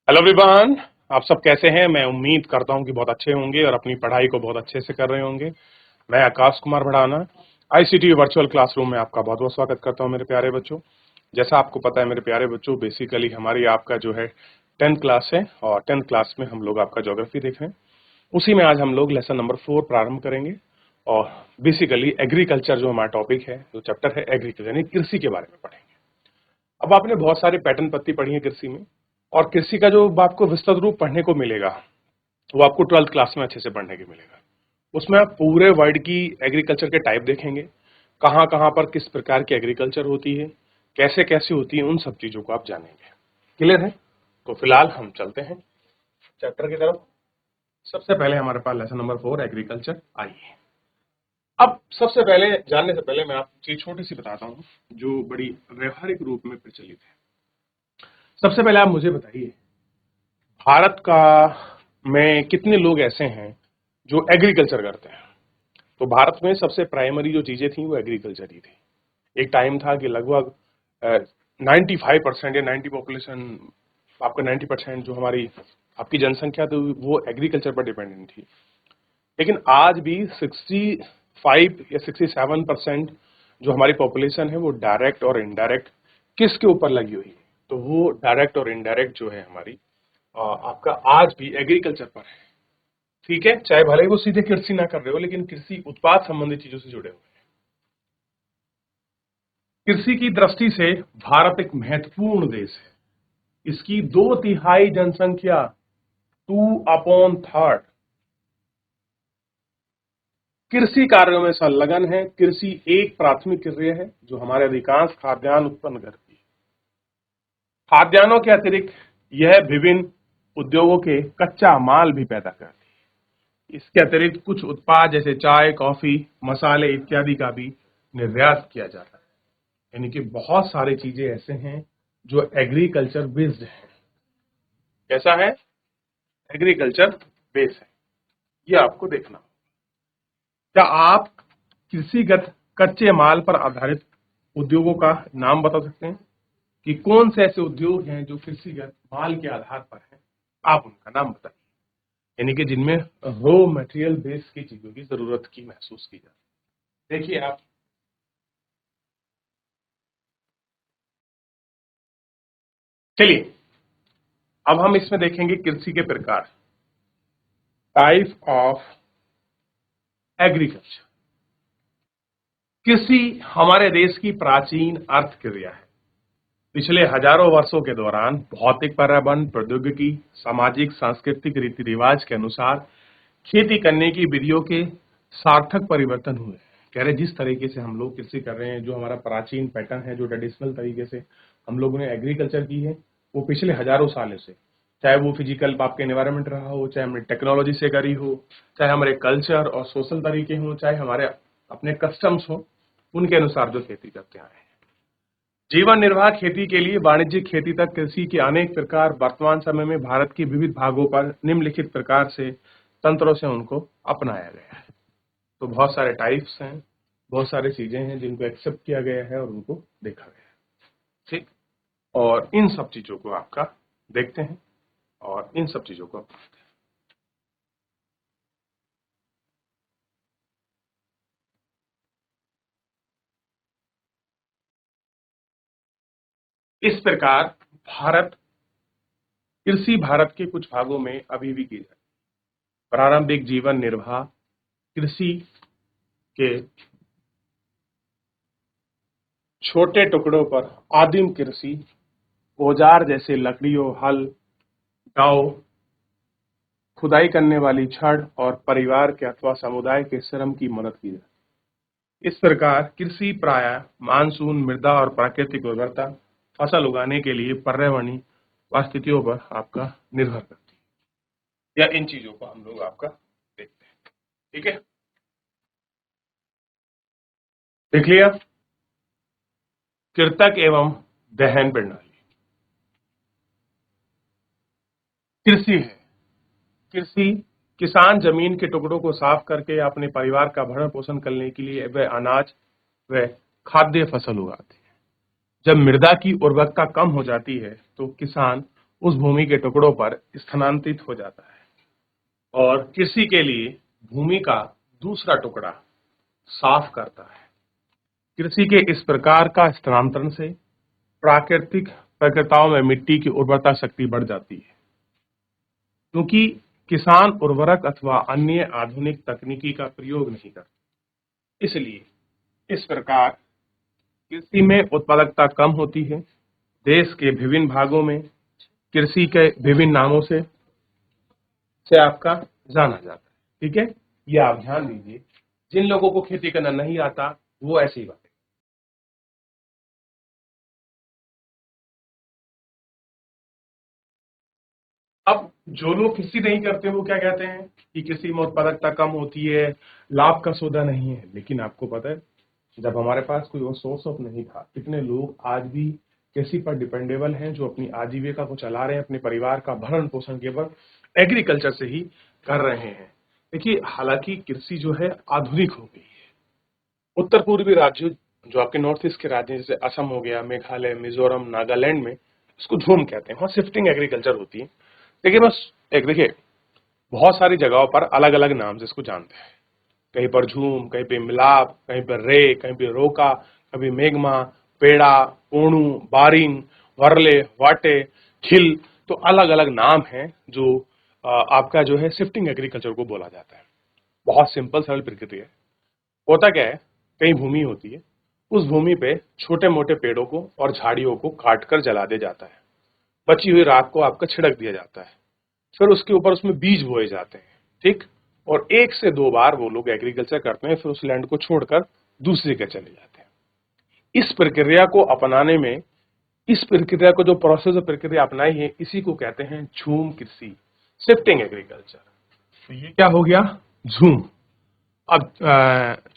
Hello everyone. आप सब कैसे हैं? मैं उम्मीद करता हूं कि बहुत अच्छे होंगे और अपनी पढ़ाई को बहुत अच्छे से कर रहे होंगे। मैं Akash Kumar Bhadana ICT virtual classroom में आपका बहुत बहुत स्वागत करता हूं मेरे प्यारे बच्चों। जैसा आपको पता है मेरे प्यारे बच्चों, बेसिकली हमारी आपका जो है 10th क्लास है और 10th क्लास में हम लोग आपका ज्योग्राफी देख रहे हैं। उसी में आज हम लोग लेसन नंबर 4 प्रारंभ करेंगे और बेसिकली एग्रीकल्चर जो हमारा टॉपिक है, जो चैप्टर है एग्रीकल्चर यानी कृषि के बारे में पढ़ेंगे। अब आपने बहुत सारे पैटर्न पत्ती पढ़ी है कृषि में, और कृषि का जो आपको विस्तृत रूप पढ़ने को मिलेगा वो आपको 12th क्लास में अच्छे से पढ़ने को मिलेगा। उसमें आप पूरे वर्ल्ड की एग्रीकल्चर के टाइप देखेंगे, कहाँ कहाँ पर किस प्रकार की एग्रीकल्चर होती है, कैसे कैसे होती है, उन सब चीजों को आप जानेंगे। क्लियर है? तो फिलहाल हम चलते हैं चैप्टर की तरफ। सबसे पहले हमारे पास लेसन नंबर 4 एग्रीकल्चर आइए। अब सबसे पहले जानने से पहले मैं आपको चीज छोटी सी बताता हूँ जो बड़ी व्यवहारिक रूप में प्रचलित है। सबसे पहले आप मुझे बताइए, भारत का में कितने लोग ऐसे हैं जो एग्रीकल्चर करते हैं? तो भारत में सबसे प्राइमरी जो चीजें थी वो एग्रीकल्चर ही थी। एक टाइम था कि लगभग 95% या 90 पॉपुलेशन, आपका 90% जो हमारी आपकी जनसंख्या थी वो एग्रीकल्चर पर डिपेंडेंट थी। लेकिन आज भी 65 या 67% जो हमारी पॉपुलेशन है वो डायरेक्ट और इनडायरेक्ट किसके ऊपर लगी हुई है? तो वो डायरेक्ट और इनडायरेक्ट जो है हमारी आपका आज भी एग्रीकल्चर पर है। ठीक है, चाहे भले ही वो सीधे कृषि ना कर रहे हो, लेकिन कृषि उत्पाद संबंधित चीजों से जुड़े हुए हैं। कृषि की दृष्टि से भारत एक महत्वपूर्ण देश है। इसकी 2/3 जनसंख्या 2/3 कृषि कार्यों में संलग्न है। कृषि एक प्राथमिक क्रिया है जो हमारे अधिकांश खाद्यान्न उत्पन्न करती है। खाद्यान्नों के अतिरिक्त यह विभिन्न उद्योगों के कच्चा माल भी पैदा करती है। इसके अतिरिक्त कुछ उत्पाद जैसे चाय, कॉफी, मसाले इत्यादि का भी निर्यात किया जाता है। यानी कि बहुत सारी चीजें ऐसे हैं जो एग्रीकल्चर बेस्ड है। कैसा है? एग्रीकल्चर बेस्ड है। ये आपको देखना। क्या आप कृषिगत कच्चे माल पर आधारित उद्योगों का नाम बता सकते हैं कि कौन से ऐसे उद्योग हैं जो कृषिगत माल के आधार पर हैं? आप उनका नाम बताइए, यानी कि जिनमें रॉ मटेरियल बेस की चीजों की जरूरत की महसूस की जाती है। देखिए आप, चलिए अब हम इसमें देखेंगे कृषि के प्रकार, टाइप ऑफ एग्रीकल्चर। कृषि हमारे देश की प्राचीन अर्थ क्रिया है। पिछले हजारों वर्षों के दौरान भौतिक पर्यावरण, प्रौद्योगिकी, सामाजिक सांस्कृतिक रीति रिवाज के अनुसार खेती करने की विधियों के सार्थक परिवर्तन हुए। कह रहे जिस तरीके से हम लोग कृषि कर रहे हैं, जो हमारा प्राचीन पैटर्न है, जो ट्रेडिशनल तरीके से हम लोगों ने एग्रीकल्चर की है, वो पिछले हजारों सालों से, चाहे वो फिजिकल आपके एनवायरमेंट रहा हो, चाहे हमने टेक्नोलॉजी से करी हो, चाहे हमारे कल्चर और सोशल तरीके हों, चाहे हमारे अपने कस्टम्स हो, उनके अनुसार जो खेती करते आए हैं। जीवन निर्वाह खेती के लिए वाणिज्यिक खेती तक कृषि के अनेक प्रकार वर्तमान समय में भारत के विविध भागों पर निम्नलिखित प्रकार से तंत्रों से उनको अपनाया गया है। तो बहुत सारे टाइप्स हैं, बहुत सारी चीजें हैं जिनको एक्सेप्ट किया गया है और उनको देखा गया है। ठीक, और इन सब चीजों को आपका देखते हैं और इन सब चीजों को अपनाते हैं। इस प्रकार भारत कृषि भारत के कुछ भागों में अभी भी की जाती है। प्रारंभिक जीवन निर्वाह कृषि के छोटे टुकड़ों पर आदिम कृषि औजार जैसे लकड़ियों, हल, गांव, खुदाई करने वाली छड़ और परिवार के अथवा समुदाय के श्रम की मदद की जाती है। इस प्रकार कृषि प्रायः मानसून, मृदा और प्राकृतिक उर्वरता, फसल उगाने के लिए पर्यावरणीय परिस्थितियों पर आपका निर्भर करती है। या इन चीजों को हम लोग आपका देखते हैं। ठीक है, देख लिया। कृतक एवं दहन प्रणाली कृषि है। कृषि किसान जमीन के टुकड़ों को साफ करके अपने परिवार का भरण पोषण करने के लिए वह अनाज व खाद्य फसल उगाते हैं। जब मृदा की उर्वरकता कम हो जाती है तो किसान उस भूमि के टुकड़ों पर स्थानांतरित हो जाता है और कृषि के लिए भूमि का दूसरा टुकड़ा साफ करता है। कृषि के इस प्रकार का स्थानांतरण से प्राकृतिक प्रक्रियाओं में मिट्टी की उर्वरता शक्ति बढ़ जाती है, क्योंकि किसान उर्वरक अथवा अन्य आधुनिक तकनीकी का प्रयोग नहीं करते। इसलिए इस प्रकार कृषि में उत्पादकता कम होती है। देश के विभिन्न भागों में कृषि के विभिन्न नामों से आपका जाना जाता है। ठीक है, ये आप ध्यान दीजिए। जिन लोगों को खेती करना नहीं आता वो ऐसी ही बात है। अब जो लोग कृषि नहीं करते वो क्या कहते हैं कि कृषि में उत्पादकता कम होती है, लाभ का सौदा नहीं है। लेकिन आपको पता है, जब हमारे पास कोई और सोर्स ऑफ नहीं था, कितने लोग आज भी कृषि पर डिपेंडेबल हैं, जो अपनी आजीविका को चला रहे हैं, अपने परिवार का भरण पोषण केवल एग्रीकल्चर से ही कर रहे हैं। देखिए, हालांकि कृषि जो है आधुनिक हो गई है। उत्तर पूर्वी राज्यों, जो आपके नॉर्थ ईस्ट के राज्य हैं, जैसे असम हो गया, मेघालय, मिजोरम, नागालैंड में इसको झूम कहते हैं, वहाँ शिफ्टिंग एग्रीकल्चर होती है। देखिए बस एक देखिए, बहुत सारी जगहों पर अलग अलग नाम से इसको जानते हैं। कहीं पर झूम, कहीं पे मिलाप, कहीं पर रे, कहीं पे रोका, कभी मेघमा, पेड़ा, पोणू, बारिंग, वर्ले, वाटे, खिल। तो अलग अलग नाम हैं जो आपका जो है शिफ्टिंग एग्रीकल्चर को बोला जाता है। बहुत सिंपल सरल प्रकृति है। होता क्या है, कहीं भूमि होती है, उस भूमि पे छोटे मोटे पेड़ों को और झाड़ियों को काट कर जला दिया जाता है। बची हुई राख को आपका छिड़क दिया जाता है। फिर उसके ऊपर उसमें बीज बोए जाते हैं। ठीक, और 1 से 2 बार वो लोग एग्रीकल्चर करते हैं, फिर उस लैंड को छोड़कर दूसरी जगह चले जाते हैं। इस प्रक्रिया को अपनाने में, इस प्रक्रिया को जो प्रोसेस और प्रक्रिया अपनाई है, इसी को कहते हैं झूम कृषि, शिफ्टिंग एग्रीकल्चर। तो ये क्या हो गया, झूम। अब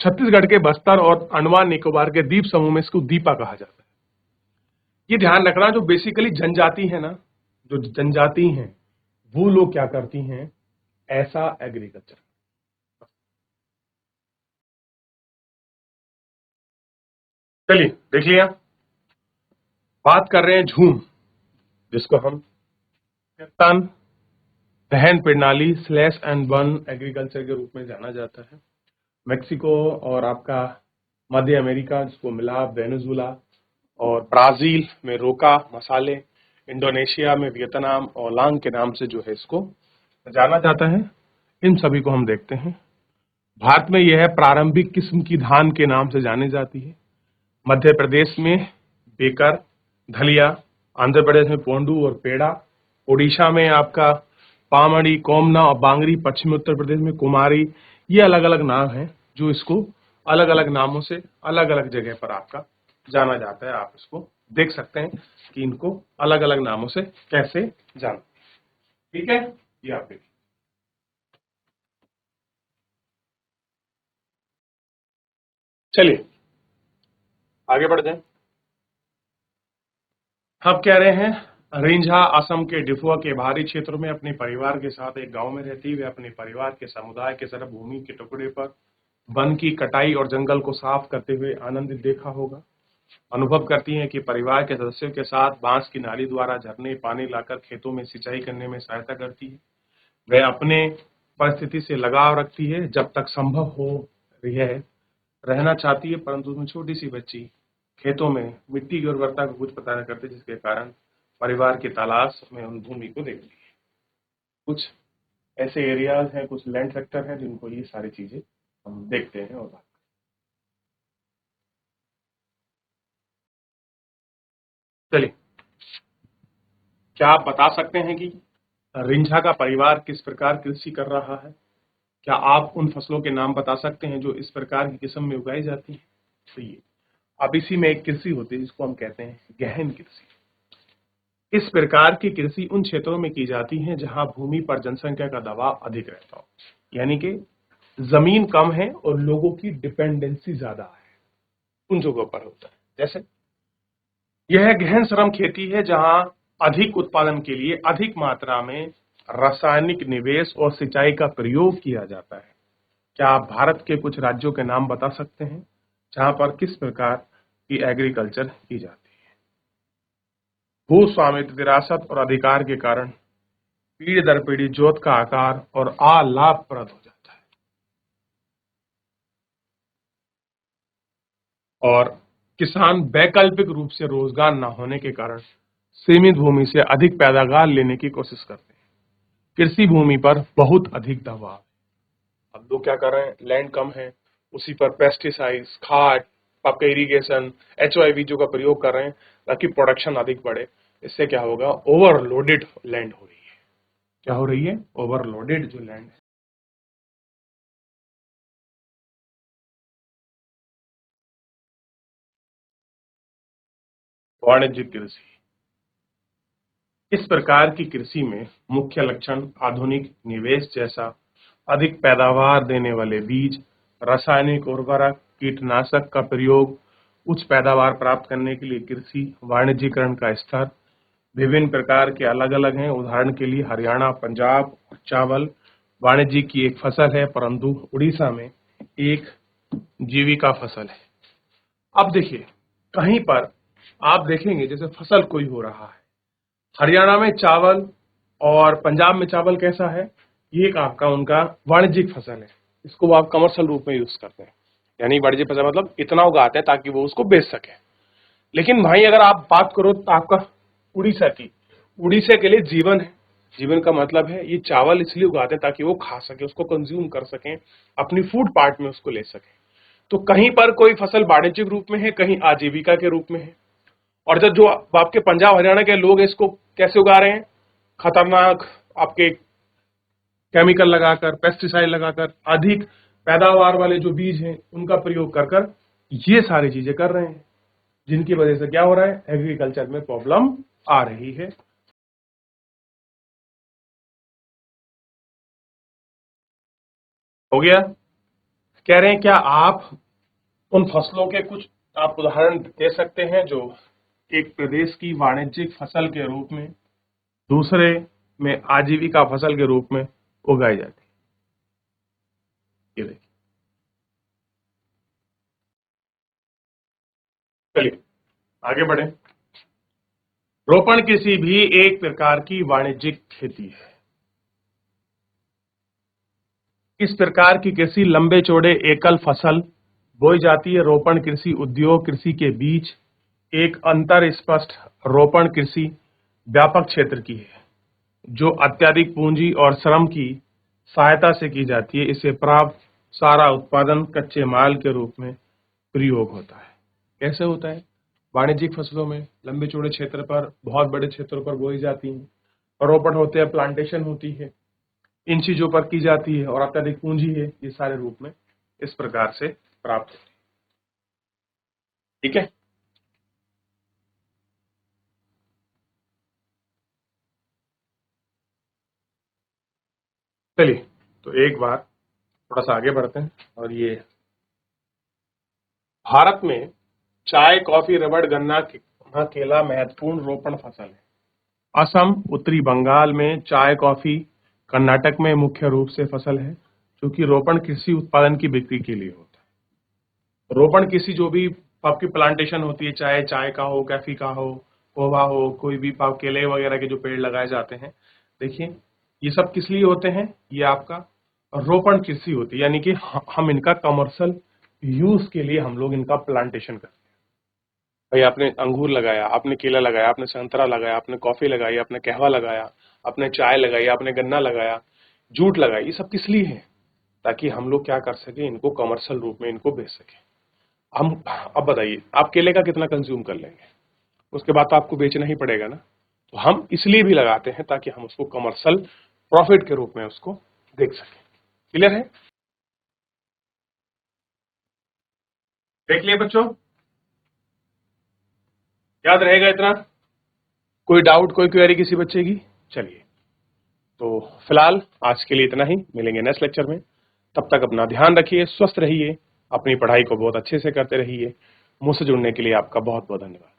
छत्तीसगढ़ के बस्तर और अंडमान निकोबार के द्वीप समूह में इसको दीपा कहा जाता है। ये ध्यान रखना, जो बेसिकली जनजाति है ना, जो जनजाति हैं, वो लोग क्या करती हैं, ऐसा एग्रीकल्चर। चलिए देख लिया, बात कर रहे हैं झूम, जिसको हम कीर्तन दहन प्रणाली स्लैश एंड बर्न एग्रीकल्चर के रूप में जाना जाता है। मेक्सिको और आपका मध्य अमेरिका, जिसको मिलाप, वेनेजुला और ब्राजील में रोका मसाले, इंडोनेशिया में वियतनाम और लांग के नाम से जो है इसको जाना जाता है। इन सभी को हम देखते हैं। भारत में यह प्रारंभिक किस्म की धान के नाम से जानी जाती है। मध्य प्रदेश में बेकर, धलिया, आंध्र प्रदेश में पोंडू और पेड़ा, उड़ीसा में आपका पामड़ी, कोमना और बांगरी, पश्चिमी उत्तर प्रदेश में कुमारी। ये अलग अलग नाम हैं जो इसको अलग अलग नामों से अलग अलग जगह पर आपका जाना जाता है। आप इसको देख सकते हैं कि इनको अलग अलग नामों से कैसे जाना। ठीक है, ये आप देखिए। चलिए आगे बढ़ जाए। हम कह रहे हैं, रिंझा असम के डिफुआ के बाहरी क्षेत्रों में अपने परिवार के साथ एक गांव में रहती हुई अपने परिवार के समुदाय के तरफ भूमि के टुकड़े पर वन की कटाई और जंगल को साफ करते हुए आनंदित देखा होगा। अनुभव करती हैं कि परिवार के सदस्यों के साथ बांस की नाली द्वारा झरने पानी लाकर खेतों में सिंचाई करने में सहायता करती है। वह अपने परिस्थिति से लगाव रखती है, जब तक संभव हो यह रहना चाहती है, परंतु उसमें छोटी सी बच्ची खेतों में मिट्टी की उर्वरता को कुछ पता न करते, जिसके कारण परिवार की तलाश में उन भूमि को देखती है। कुछ ऐसे एरियाज हैं, कुछ लैंड सेक्टर हैं जिनको ये सारी चीजें हम देखते हैं। और चलिए, क्या आप बता सकते हैं कि रिंझा का परिवार किस प्रकार कृषि कर रहा है? क्या आप उन फसलों के नाम बता सकते हैं जो इस प्रकार की किस्म में उगाई जाती है? तो ये अब इसी में एक कृषि होती है जिसको हम कहते हैं गहन कृषि। इस प्रकार की कृषि उन क्षेत्रों में की जाती है जहां भूमि पर जनसंख्या का दबाव अधिक रहता हो, यानी कि जमीन कम है और लोगों की डिपेंडेंसी ज्यादा है, उन जगहों पर होता है। जैसे यह गहन श्रम खेती है जहां अधिक उत्पादन के लिए अधिक मात्रा में रासायनिक निवेश और सिंचाई का प्रयोग किया जाता है। क्या आप भारत के कुछ राज्यों के नाम बता सकते हैं जहां पर किस प्रकार की एग्रीकल्चर की जाती है? भू स्वामित्व, विरासत और अधिकार के कारण पीढ़ी दर पीढ़ी जोत का आकार और अलाभप्रद हो जाता है। और किसान वैकल्पिक रूप से रोजगार न होने के कारण सीमित भूमि से अधिक पैदावार लेने की कोशिश करते हैं। कृषि भूमि पर बहुत अधिक दबाव। अब लोग क्या कर रहे हैं, लैंड कम है, उसी पर पेस्टिसाइड्स, खाद, आपका इरिगेशन, HY बीजों का प्रयोग कर रहे हैं ताकि प्रोडक्शन अधिक बढ़े। इससे क्या होगा, ओवरलोडेड लैंड हो रही है। क्या हो रही है, ओवरलोडेड जो लैंड है। वाणिज्यिक कृषि, इस प्रकार की कृषि में मुख्य लक्षण आधुनिक निवेश जैसा अधिक पैदावार देने वाले बीज, रासायनिक उर्वरक, कीटनाशक का प्रयोग, उच्च पैदावार प्राप्त करने के लिए कृषि वाणिज्यीकरण का स्तर विभिन्न प्रकार के अलग अलग हैं। उदाहरण के लिए हरियाणा, पंजाब और चावल वाणिज्य की एक फसल है, परंतु उड़ीसा में एक जीविका फसल है। अब देखिए, कहीं पर आप देखेंगे जैसे फसल कोई हो रहा है, हरियाणा में चावल और पंजाब में चावल कैसा है, ये एक आपका उनका वाणिज्यिक फसल है। इसको वो आप कमर्शियल रूप में यूज करते हैं, यानी वाणिज्यिक फसल मतलब इतना उगाते हैं ताकि वो उसको बेच सके। लेकिन भाई अगर आप बात करो तो आपका उड़ीसा की, उड़ीसा के लिए जीवन है। जीवन का मतलब है ये चावल इसलिए उगाते हैं ताकि वो खा सके, उसको कंज्यूम कर सकें, अपनी फूड पार्ट में उसको ले सकें। तो कहीं पर कोई फसल वाणिज्यिक रूप में है, कहीं आजीविका के रूप में है। और जब जो आपके पंजाब हरियाणा के लोग हैं इसको कैसे उगा रहे हैं, खतरनाक आपके केमिकल लगाकर, पेस्टिसाइड लगाकर, अधिक पैदावार वाले जो बीज हैं उनका प्रयोग कर कर ये सारी चीजें कर रहे हैं, जिनकी वजह से क्या हो रहा है, एग्रीकल्चर में प्रॉब्लम आ रही है। हो गया। कह रहे हैं क्या आप उन फसलों के कुछ आप उदाहरण दे सकते हैं जो एक प्रदेश की वाणिज्यिक फसल के रूप में दूसरे में आजीविका फसल के रूप में उगाई जाती है। ये देखिए, चलिए आगे बढ़े। रोपण कृषि भी एक प्रकार की वाणिज्यिक खेती है। इस प्रकार की कृषि लंबे चौड़े एकल फसल बोई जाती है। रोपण कृषि उद्योग कृषि के बीच एक अंतर स्पष्ट रोपण कृषि व्यापक क्षेत्र की है जो अत्यधिक पूंजी और श्रम की सहायता से की जाती है। इसे प्राप्त सारा उत्पादन कच्चे माल के रूप में प्रयोग होता है। कैसे होता है, वाणिज्यिक फसलों में लंबे चौड़े क्षेत्र पर, बहुत बड़े क्षेत्रों पर बोई जाती हैं, रोपण होते हैं, प्लांटेशन होती है, इन चीजों पर की जाती है और अत्यधिक पूंजी है, ये सारे रूप में इस प्रकार से प्राप्त होती है। ठीक है, चलिए तो एक बार थोड़ा सा आगे बढ़ते हैं। और ये भारत में चाय, कॉफी, रबड़, गन्ना, केला महत्वपूर्ण रोपण फसल है। असम, उत्तरी बंगाल में चाय, कॉफी, कर्नाटक में मुख्य रूप से फसल है, क्योंकि रोपण कृषि उत्पादन की बिक्री के लिए होता है। रोपण कृषि जो भी आपकी प्लांटेशन होती है, चाहे चाय का हो, कॉफी का हो, कोवा हो, कोई भी केले वगैरह के जो पेड़ लगाए जाते हैं, देखिए ये सब किस लिए होते हैं, ये आपका रोपण कृषि होती है, यानी कि हम इनका कमर्शियल यूज के लिए हम लोग इनका प्लांटेशन करते हैं। भाई आपने अंगूर लगाया, आपने केला लगाया, आपने संतरा लगाया, आपने कॉफी लगाई, आपने कहवा लगाया, आपने चाय लगाई, आपने गन्ना लगाया, जूट लगाई, ये सब किस लिए है, ताकि हम लोग क्या कर सके, इनको कमर्शियल रूप में इनको बेच सके। हम अब बताइए आप केले का कितना कंज्यूम कर लेंगे, उसके बाद तो आपको बेचना ही पड़ेगा ना। तो हम इसलिए भी लगाते हैं ताकि हम उसको कमर्शियल प्रॉफिट के रूप में उसको देख सकें। क्लियर है, देख लिए बच्चों, याद रहेगा इतना? कोई डाउट, कोई क्वेरी किसी बच्चे की? चलिए तो फिलहाल आज के लिए इतना ही, मिलेंगे नेक्स्ट लेक्चर में। तब तक अपना ध्यान रखिए, स्वस्थ रहिए, अपनी पढ़ाई को बहुत अच्छे से करते रहिए। मुझसे जुड़ने के लिए आपका बहुत बहुत धन्यवाद।